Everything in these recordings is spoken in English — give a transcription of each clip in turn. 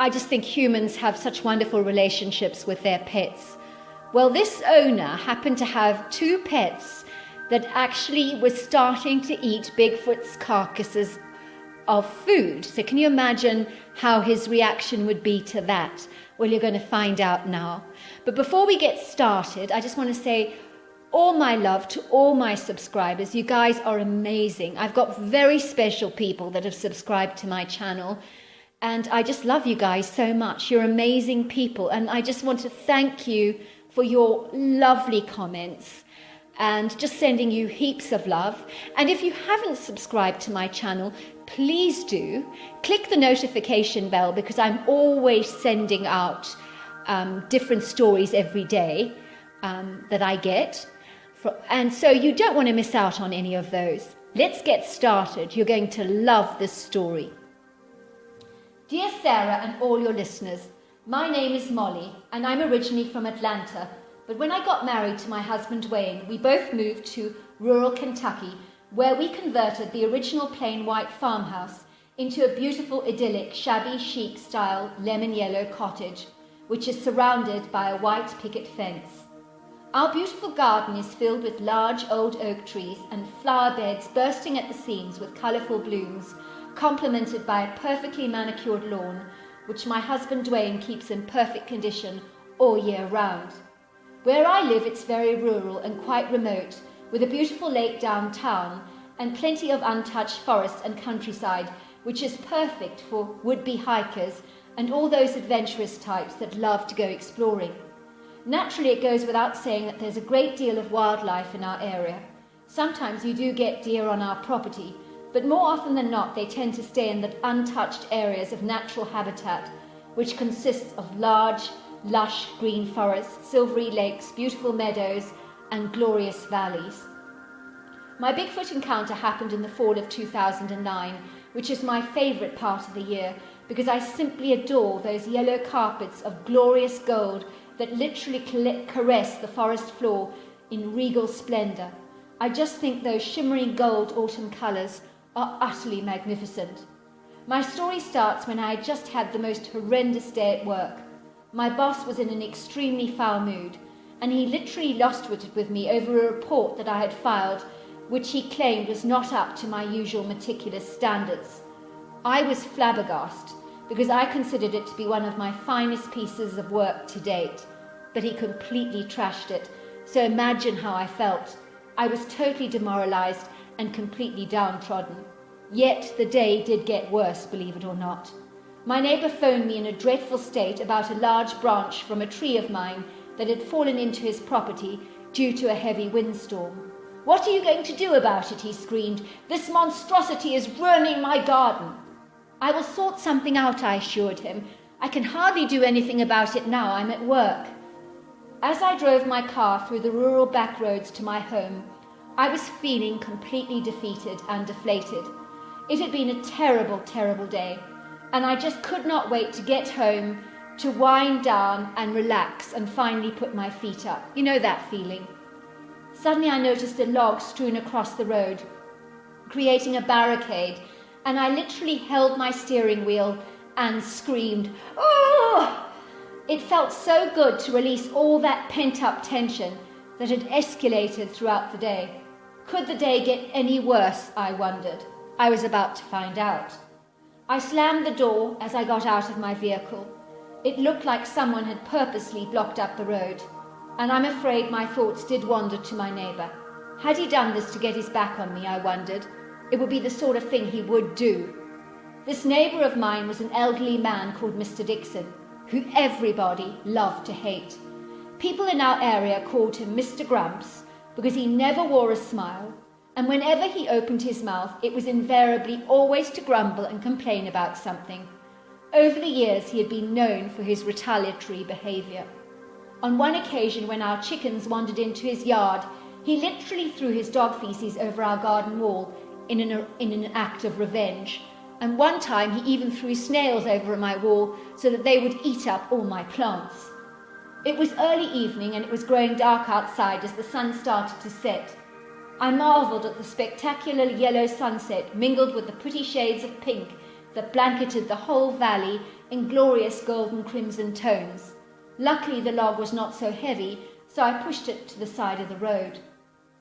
I just think humans have such wonderful relationships with their pets. Well, this owner happened to have 2 pets that actually were starting to eat Bigfoot's carcasses of food. So can you imagine how his reaction would be to that? Well, you're going to find out now. But before we get started, I just want to say all my love to all my subscribers. You guys are amazing. I've got very special people that have subscribed to my channel, and I just love you guys so much. You're amazing people, and I just want to thank you for your lovely comments and just sending you heaps of love. And if you haven't subscribed to my channel, please do. Click the notification bell, because I'm always sending out different stories every day that I get. And so you don't want to miss out on any of those. Let's get started. You're going to love this story. Dear Sarah and all your listeners, my name is Molly, and I'm originally from Atlanta. But when I got married to my husband Wayne, we both moved to rural Kentucky, where we converted the original plain white farmhouse into a beautiful, idyllic, shabby chic style lemon yellow cottage, which is surrounded by a white picket fence. Our beautiful garden is filled with large old oak trees and flower beds bursting at the seams with colourful blooms, complemented by a perfectly manicured lawn, which my husband Dwayne keeps in perfect condition all year round. Where I live, it's very rural and quite remote, with a beautiful lake downtown and plenty of untouched forest and countryside, which is perfect for would-be hikers and all those adventurous types that love to go exploring. Naturally, it goes without saying that there's a great deal of wildlife in our area. Sometimes you do get deer on our property, but more often than not, they tend to stay in the untouched areas of natural habitat, which consists of large, lush green forests, silvery lakes, beautiful meadows, and glorious valleys. My Bigfoot encounter happened in the fall of 2009, which is my favourite part of the year, because I simply adore those yellow carpets of glorious gold that literally caress the forest floor in regal splendour. I just think those shimmering gold autumn colours are utterly magnificent. My story starts when I had just had the most horrendous day at work. My boss was in an extremely foul mood, and he literally lost-witted with me over a report that I had filed, which he claimed was not up to my usual meticulous standards. I was flabbergasted, because I considered it to be one of my finest pieces of work to date, but he completely trashed it, so imagine how I felt. I was totally demoralised and completely downtrodden. Yet the day did get worse, believe it or not. My neighbour phoned me in a dreadful state about a large branch from a tree of mine that had fallen into his property due to a heavy windstorm. "What are you going to do about it?" he screamed. "This monstrosity is ruining my garden." "I will sort something out," I assured him. "I can hardly do anything about it now. I'm at work." As I drove my car through the rural back roads to my home, I was feeling completely defeated and deflated. It had been a terrible, terrible day, and I just could not wait to get home, to wind down and relax and finally put my feet up. You know that feeling. Suddenly I noticed a log strewn across the road, creating a barricade, and I literally held my steering wheel and screamed, "Oh!" It felt so good to release all that pent-up tension that had escalated throughout the day. Could the day get any worse, I wondered. I was about to find out. I slammed the door as I got out of my vehicle. It looked like someone had purposely blocked up the road, and I'm afraid my thoughts did wander to my neighbour. Had he done this to get his back on me, I wondered? It would be the sort of thing he would do. This neighbour of mine was an elderly man called Mr. Dixon, who everybody loved to hate. People in our area called him Mr. Grumps because he never wore a smile, and whenever he opened his mouth, it was invariably always to grumble and complain about something. Over the years, he had been known for his retaliatory behaviour. On one occasion, when our chickens wandered into his yard, he literally threw his dog feces over our garden wall in an act of revenge. And one time, he even threw snails over my wall so that they would eat up all my plants. It was early evening, and it was growing dark outside as the sun started to set. I marvelled at the spectacular yellow sunset mingled with the pretty shades of pink that blanketed the whole valley in glorious golden crimson tones. Luckily the log was not so heavy, so I pushed it to the side of the road.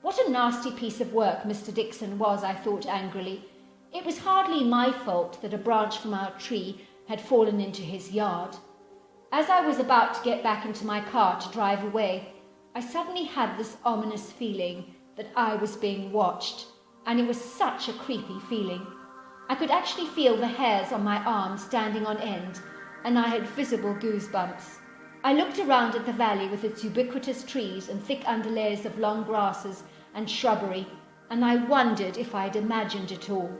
What a nasty piece of work Mr. Dixon was, I thought angrily. It was hardly my fault that a branch from our tree had fallen into his yard. As I was about to get back into my car to drive away, I suddenly had this ominous feeling that I was being watched, and it was such a creepy feeling. I could actually feel the hairs on my arms standing on end, and I had visible goosebumps. I looked around at the valley with its ubiquitous trees and thick underlayers of long grasses and shrubbery, and I wondered if I had imagined it all.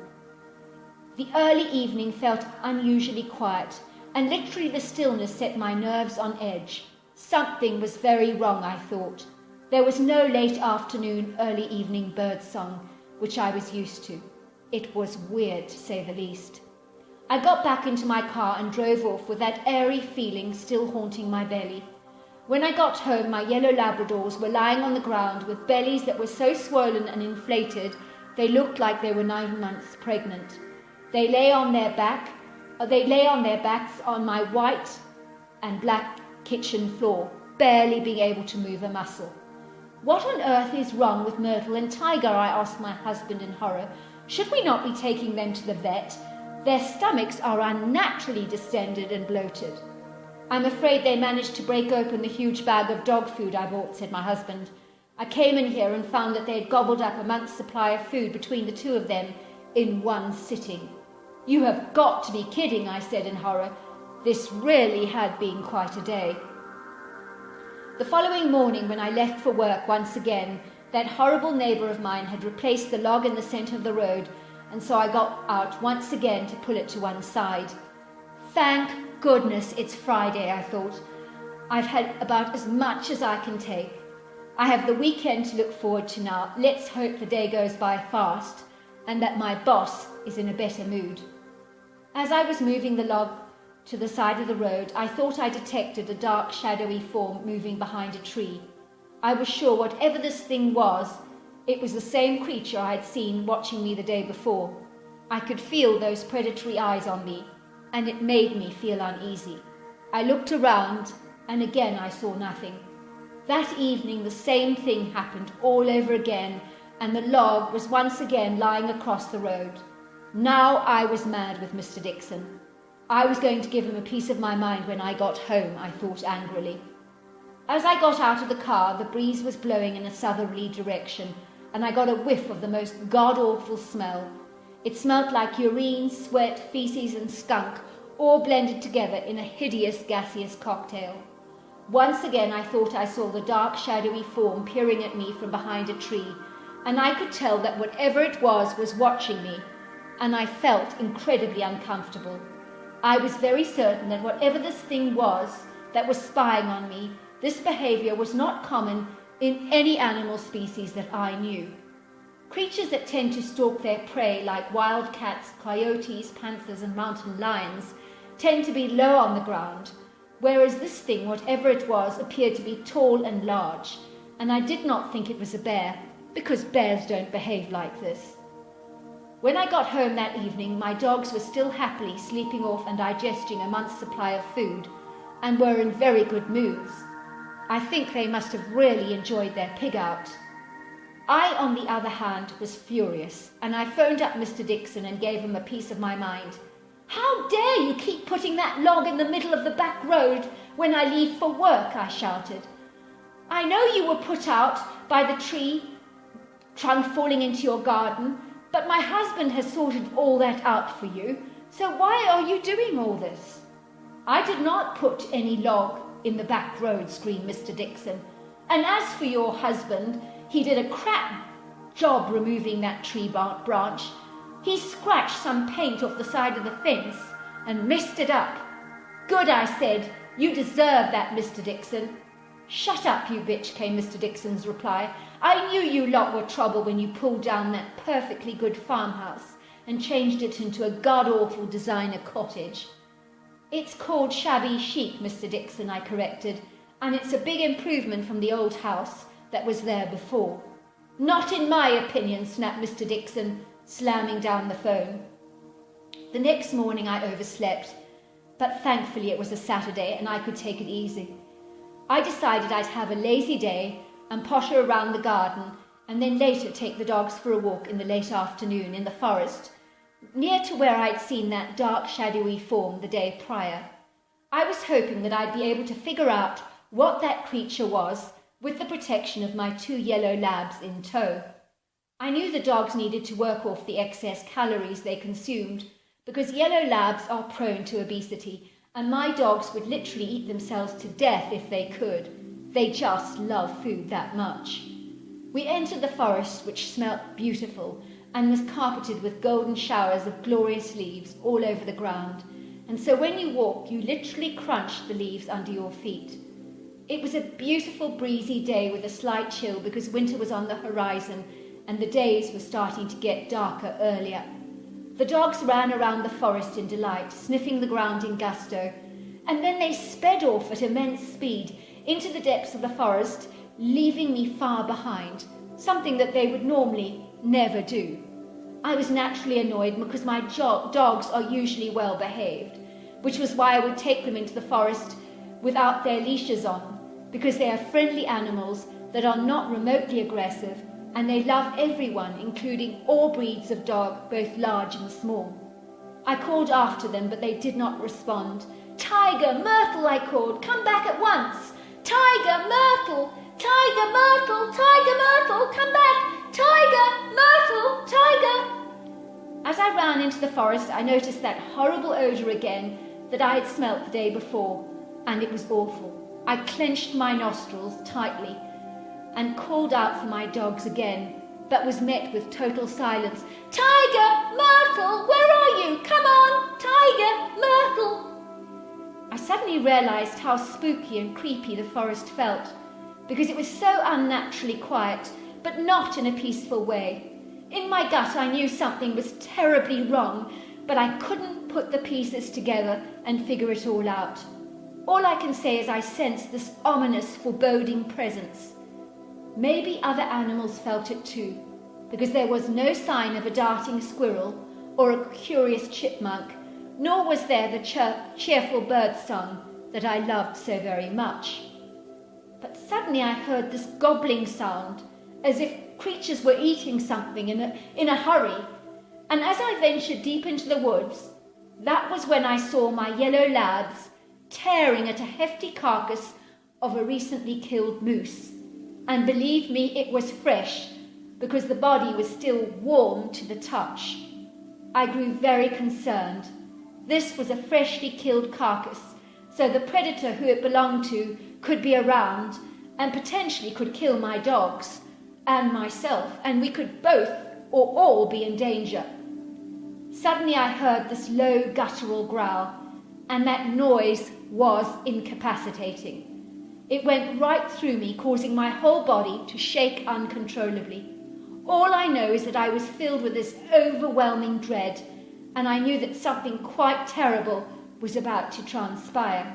The early evening felt unusually quiet, and literally the stillness set my nerves on edge. Something was very wrong, I thought. There was no late afternoon, early evening bird song, which I was used to. It was weird, to say the least. I got back into my car and drove off with that airy feeling still haunting my belly. When I got home, my yellow Labradors were lying on the ground with bellies that were so swollen and inflated they looked like they were 9 months pregnant. They lay on their backs on my white and black kitchen floor, barely being able to move a muscle. What on earth is wrong with Myrtle and Tiger? I asked my husband in horror. Should we not be taking them to the vet? Their stomachs are unnaturally distended and bloated. I'm afraid they managed to break open the huge bag of dog food I bought, said my husband. I came in here and found that they had gobbled up a month's supply of food between the two of them in one sitting. You have got to be kidding, I said in horror. This really had been quite a day. The following morning, when I left for work once again, that horrible neighbour of mine had replaced the log in the centre of the road, and so I got out once again to pull it to one side. Thank goodness it's Friday, I thought. I've had about as much as I can take. I have the weekend to look forward to now. Let's hope the day goes by fast and that my boss is in a better mood. As I was moving the log to the side of the road, I thought I detected a dark, shadowy form moving behind a tree. I was sure whatever this thing was, it was the same creature I had seen watching me the day before. I could feel those predatory eyes on me, and it made me feel uneasy. I looked around, and again I saw nothing. That evening the same thing happened all over again, and the log was once again lying across the road. Now I was mad with Mr. Dixon. I was going to give him a piece of my mind when I got home, I thought angrily. As I got out of the car, the breeze was blowing in a southerly direction, and I got a whiff of the most god-awful smell. It smelt like urine, sweat, feces, and skunk, all blended together in a hideous gaseous cocktail. Once again I thought I saw the dark, shadowy form peering at me from behind a tree, and I could tell that whatever it was watching me, and I felt incredibly uncomfortable. I was very certain that whatever this thing was that was spying on me, this behavior was not common in any animal species that I knew. Creatures that tend to stalk their prey, like wild cats, coyotes, panthers, and mountain lions, tend to be low on the ground, whereas this thing, whatever it was, appeared to be tall and large, and I did not think it was a bear, because bears don't behave like this. When I got home that evening, my dogs were still happily sleeping off and digesting a month's supply of food, and were in very good moods. I think they must have really enjoyed their pig out. I, on the other hand, was furious, and I phoned up Mr. Dixon and gave him a piece of my mind. "How dare you keep putting that log in the middle of the back road when I leave for work?" I shouted. "I know you were put out by the tree trunk falling into your garden, but my husband has sorted all that out for you, so why are you doing all this?" "I did not put any log in the back road," screamed Mr. Dixon. "And as for your husband, he did a crap job removing that tree branch. He scratched some paint off the side of the fence and messed it up." "Good," I said. "You deserve that, Mr. Dixon." "Shut up, you bitch," came Mr. Dixon's reply. "I knew you lot were trouble when you pulled down that perfectly good farmhouse and changed it into a god-awful designer cottage." "It's called shabby chic, Mr. Dixon," I corrected, "and it's a big improvement from the old house that was there before." "Not in my opinion," snapped Mr. Dixon, slamming down the phone. The next morning I overslept. but thankfully it was a Saturday and I could take it easy. I decided I'd have a lazy day and potter around the garden and then later take the dogs for a walk in the late afternoon in the forest, near to where I'd seen that dark, shadowy form the day prior. I was hoping that I'd be able to figure out what that creature was with the protection of my 2 yellow labs in tow. I knew the dogs needed to work off the excess calories they consumed because yellow labs are prone to obesity, and my dogs would literally eat themselves to death if they could. They just love food that much. We entered the forest, which smelt beautiful and was carpeted with golden showers of glorious leaves all over the ground, and so when you walked, you literally crunched the leaves under your feet. It was a beautiful breezy day with a slight chill because winter was on the horizon and the days were starting to get darker earlier. The dogs ran around the forest in delight, sniffing the ground in gusto, and then they sped off at immense speed into the depths of the forest, leaving me far behind, something that they would normally never do. I was naturally annoyed because my dogs are usually well behaved, which was why I would take them into the forest without their leashes on, because they are friendly animals that are not remotely aggressive, and they love everyone, including all breeds of dog, both large and small. I called after them, but they did not respond. "Tiger, Myrtle," I called, "come back at once! Tiger, Myrtle! Tiger, Myrtle! Tiger, Myrtle, come back! Tiger, Myrtle, Tiger!" As I ran into the forest, I noticed that horrible odour again that I had smelt the day before, and it was awful. I clenched my nostrils tightly and called out for my dogs again, but was met with total silence. "Tiger, Myrtle, where are you? Come on, Tiger, Myrtle!" I suddenly realised how spooky and creepy the forest felt, because it was so unnaturally quiet, but not in a peaceful way. In my gut I knew something was terribly wrong, but I couldn't put the pieces together and figure it all out. All I can say is I sensed this ominous, foreboding presence. Maybe other animals felt it too, because there was no sign of a darting squirrel or a curious chipmunk, nor was there the cheerful bird song that I loved so very much. But suddenly I heard this gobbling sound, as if creatures were eating something in a hurry, and as I ventured deep into the woods, that was when I saw my yellow labs tearing at a hefty carcass of a recently killed moose. And believe me, it was fresh, because the body was still warm to the touch. I grew very concerned. This was a freshly killed carcass, so the predator who it belonged to could be around and potentially could kill my dogs and myself, and we could both or all be in danger. Suddenly I heard this low guttural growl, and that noise was incapacitating. It went right through me, causing my whole body to shake uncontrollably. All I know is that I was filled with this overwhelming dread, and I knew that something quite terrible was about to transpire.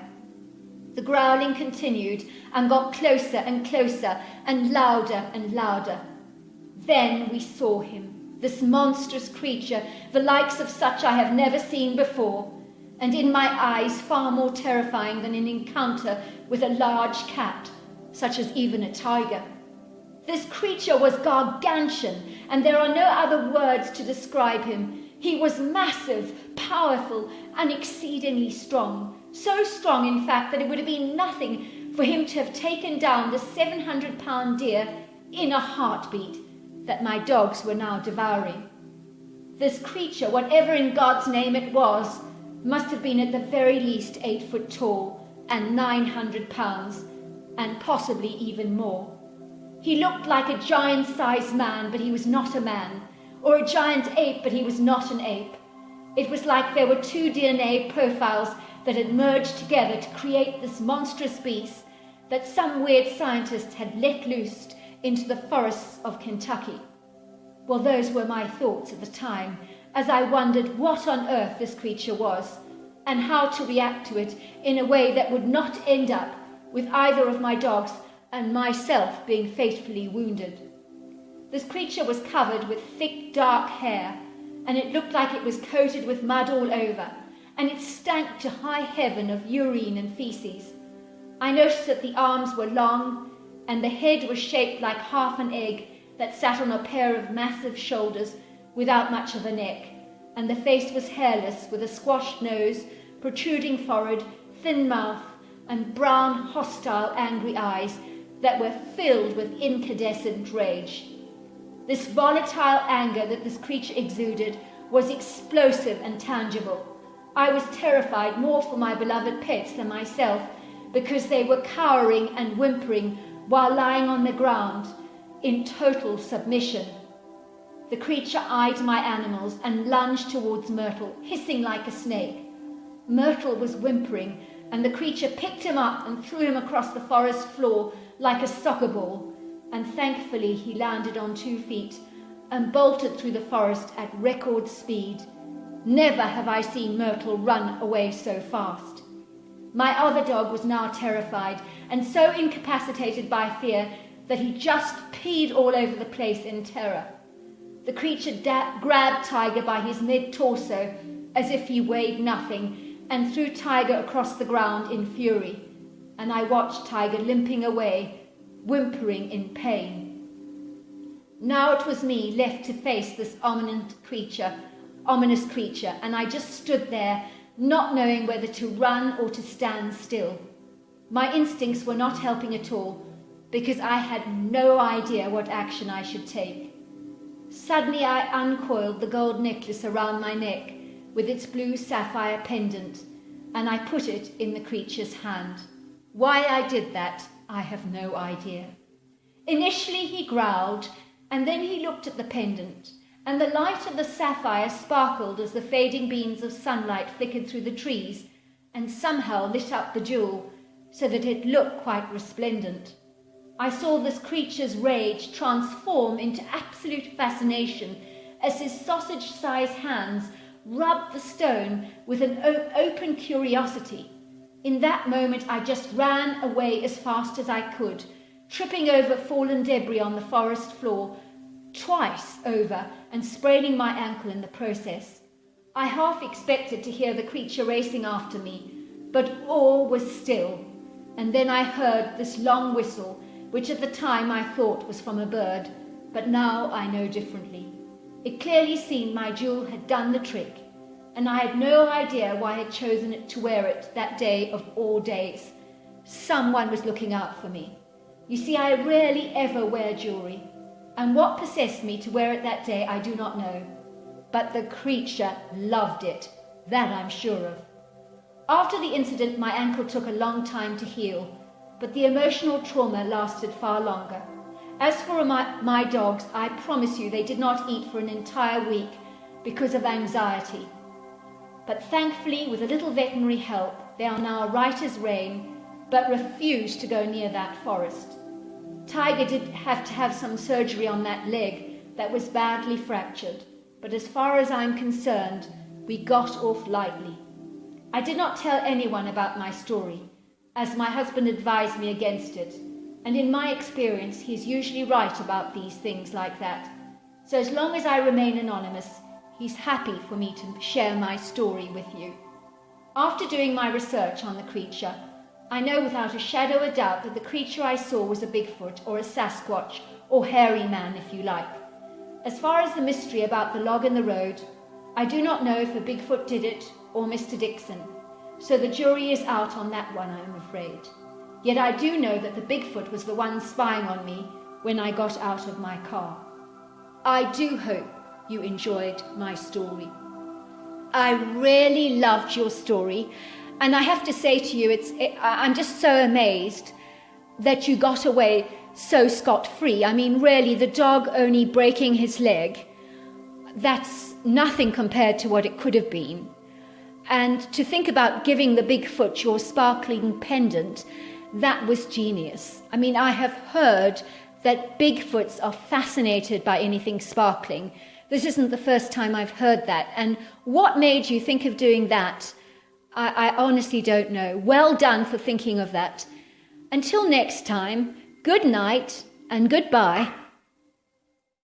The growling continued and got closer and closer and louder. Then we saw him, this monstrous creature, the likes of such I have never seen before, and in my eyes far more terrifying than an encounter with a large cat, such as even a tiger. This creature was gargantuan, and there are no other words to describe him. He was massive, powerful, and exceedingly strong. So strong, in fact, that it would have been nothing for him to have taken down the 700-pound deer in a heartbeat that my dogs were now devouring. This creature, whatever in God's name it was, must have been at the very least 8 foot tall and 900 pounds, and possibly even more. He looked like a giant-sized man, but he was not a man, or a giant ape, but he was not an ape. It was like there were 2 DNA profiles that had merged together to create this monstrous beast that some weird scientist had let loose into the forests of Kentucky. Well, those were my thoughts at the time, as I wondered what on earth this creature was, and how to react to it in a way that would not end up with either of my dogs and myself being fatally wounded. This creature was covered with thick, dark hair, and it looked like it was coated with mud all over, and it stank to high heaven of urine and feces. I noticed that the arms were long, and the head was shaped like half an egg that sat on a pair of massive shoulders without much of a neck, and the face was hairless, with a squashed nose, protruding forehead, thin mouth, and brown, hostile, angry eyes that were filled with incandescent rage. This volatile anger that this creature exuded was explosive and tangible. I was terrified more for my beloved pets than myself, because they were cowering and whimpering while lying on the ground in total submission. The creature eyed my animals and lunged towards Myrtle, hissing like a snake. Myrtle was whimpering, and the creature picked him up and threw him across the forest floor like a soccer ball, and thankfully he landed on 2 feet and bolted through the forest at record speed. Never have I seen Myrtle run away so fast. My other dog was now terrified and so incapacitated by fear that he just peed all over the place in terror. The creature grabbed Tiger by his mid-torso as if he weighed nothing and threw Tiger across the ground in fury, and I watched Tiger limping away, whimpering in pain. Now it was me left to face this ominous creature, and I just stood there, not knowing whether to run or to stand still. My instincts were not helping at all, because I had no idea what action I should take. Suddenly I uncoiled the gold necklace around my neck with its blue sapphire pendant, and I put it in the creature's hand. Why I did that, I have no idea. Initially he growled, and then he looked at the pendant, and the light of the sapphire sparkled as the fading beams of sunlight flickered through the trees and somehow lit up the jewel so that it looked quite resplendent. I saw this creature's rage transform into absolute fascination as his sausage-sized hands rubbed the stone with an open curiosity. In that moment I just ran away as fast as I could, tripping over fallen debris on the forest floor, twice over, and spraining my ankle in the process. I half expected to hear the creature racing after me, but all was still, and then I heard this long whistle, which at the time I thought was from a bird, but now I know differently. It clearly seemed my jewel had done the trick, and I had no idea why I had chosen it to wear it that day of all days. Someone was looking out for me. You see, I rarely ever wear jewelry, and what possessed me to wear it that day I do not know. But the creature loved it, that I'm sure of. After the incident, my ankle took a long time to heal, but the emotional trauma lasted far longer. As for my dogs, I promise you they did not eat for an entire week because of anxiety. But thankfully, with a little veterinary help, they are now right as rain, but refuse to go near that forest. Tiger did have to have some surgery on that leg that was badly fractured, but as far as I'm concerned, we got off lightly. I did not tell anyone about my story, as my husband advised me against it, and in my experience, he's usually right about these things like that. So as long as I remain anonymous, he's happy for me to share my story with you. After doing my research on the creature, I know without a shadow of doubt that the creature I saw was a Bigfoot or a Sasquatch or hairy man, if you like. As far as the mystery about the log in the road, I do not know if a Bigfoot did it or Mr. Dixon, so the jury is out on that one, I am afraid. Yet I do know that the Bigfoot was the one spying on me when I got out of my car. I do hope you enjoyed my story. I really loved your story, and I have to say to you, I'm just so amazed that you got away so scot-free. I mean, really, the dog only breaking his leg, that's nothing compared to what it could have been. And to think about giving the Bigfoot your sparkling pendant, that was genius. I mean, I have heard that Bigfoots are fascinated by anything sparkling. This isn't the first time I've heard that. And what made you think of doing that? I honestly don't know. Well done for thinking of that. Until next time, good night and goodbye.